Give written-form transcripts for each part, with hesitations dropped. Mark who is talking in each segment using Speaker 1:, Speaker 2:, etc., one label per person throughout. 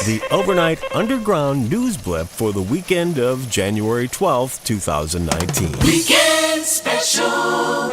Speaker 1: The overnight underground news blip for the weekend of January 12th, 2019.
Speaker 2: Weekend Special.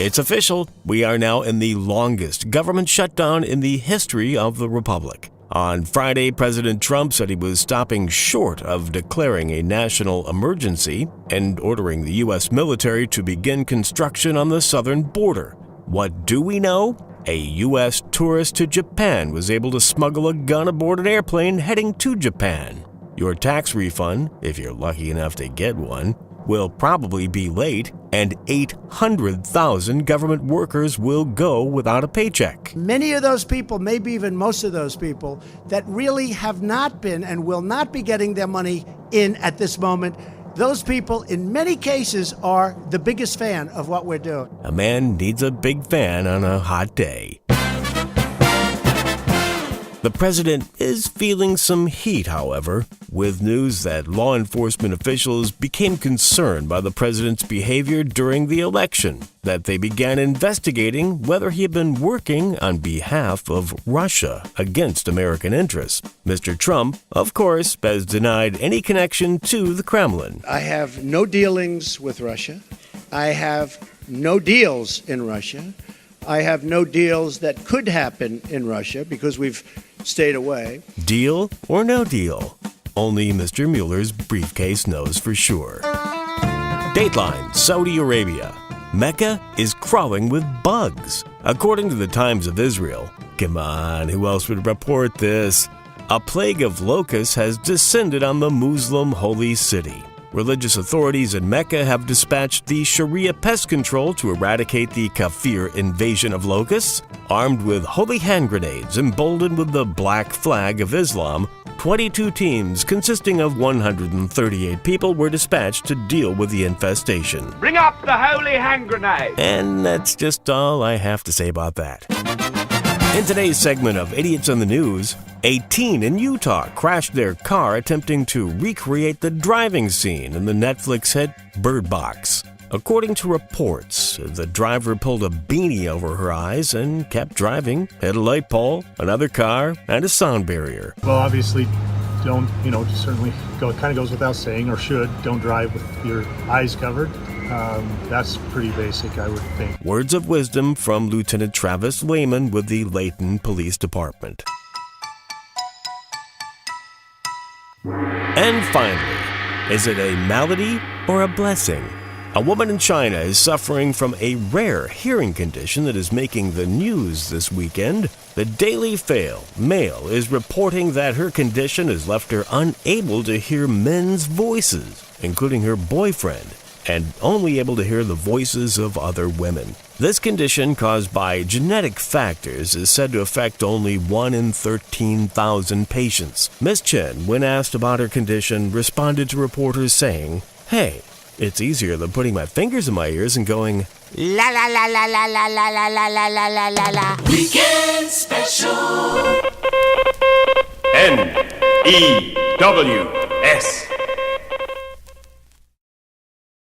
Speaker 1: It's official. We are now in the longest government shutdown in the history of the Republic. On Friday, President Trump said he was stopping short of declaring a national emergency and ordering the U.S. military to begin construction on the southern border. What do we know? A U.S. tourist to Japan was able to smuggle a gun aboard an airplane heading to Japan. Your tax refund, if you're lucky enough to get one, will probably be late, and 800,000 government workers will go without a paycheck.
Speaker 3: Many of those people, maybe even most of those people, that really have not been and will not be getting their money in at this moment, those people, in many cases, are the biggest fan of what we're doing.
Speaker 1: A man needs a big fan on a hot day. The president is feeling some heat, however, with news that law enforcement officials became concerned by the president's behavior during the election, that they began investigating whether he had been working on behalf of Russia against American interests. Mr. Trump, of course, has denied any connection to the Kremlin.
Speaker 3: I have no dealings with Russia. I have no deals in Russia. I have no deals that could happen in Russia because we've stayed away.
Speaker 1: Deal or no deal? Only Mr. Mueller's briefcase knows for sure. Dateline, Saudi Arabia. Mecca is crawling with bugs. According to the Times of Israel, come on, who else would report this? A plague of locusts has descended on the Muslim holy city. Religious authorities in Mecca have dispatched the Sharia pest control to eradicate the Kafir invasion of locusts. Armed with holy hand grenades emboldened with the black flag of Islam, 22 teams consisting of 138 people were dispatched to deal with the infestation.
Speaker 4: Bring up the holy hand grenade!
Speaker 1: And that's just all I have to say about that. In today's segment of Idiots on the News, a teen in Utah crashed their car attempting to recreate the driving scene in the Netflix hit Bird Box. According to reports, the driver pulled a beanie over her eyes and kept driving, hit a light pole, another car, and a sound barrier.
Speaker 5: Well, obviously, don't, certainly it kind of goes without saying, or don't drive with your eyes covered. That's pretty basic, I would think.
Speaker 1: Words of wisdom from Lieutenant Travis Lehman with the Layton Police Department. And finally, is it a malady or a blessing? A woman in China is suffering from a rare hearing condition that is making the news this weekend. The Daily Mail is reporting that her condition has left her unable to hear men's voices, including her boyfriend, and only able to hear the voices of other women. This condition, caused by genetic factors, is said to affect only 1 in 13,000 patients. Ms. Chen, when asked about her condition, responded to reporters saying, "Hey, it's easier than putting my fingers in my ears and going, la la la la la la la la la la la la la la."
Speaker 2: Weekend Special.
Speaker 4: News.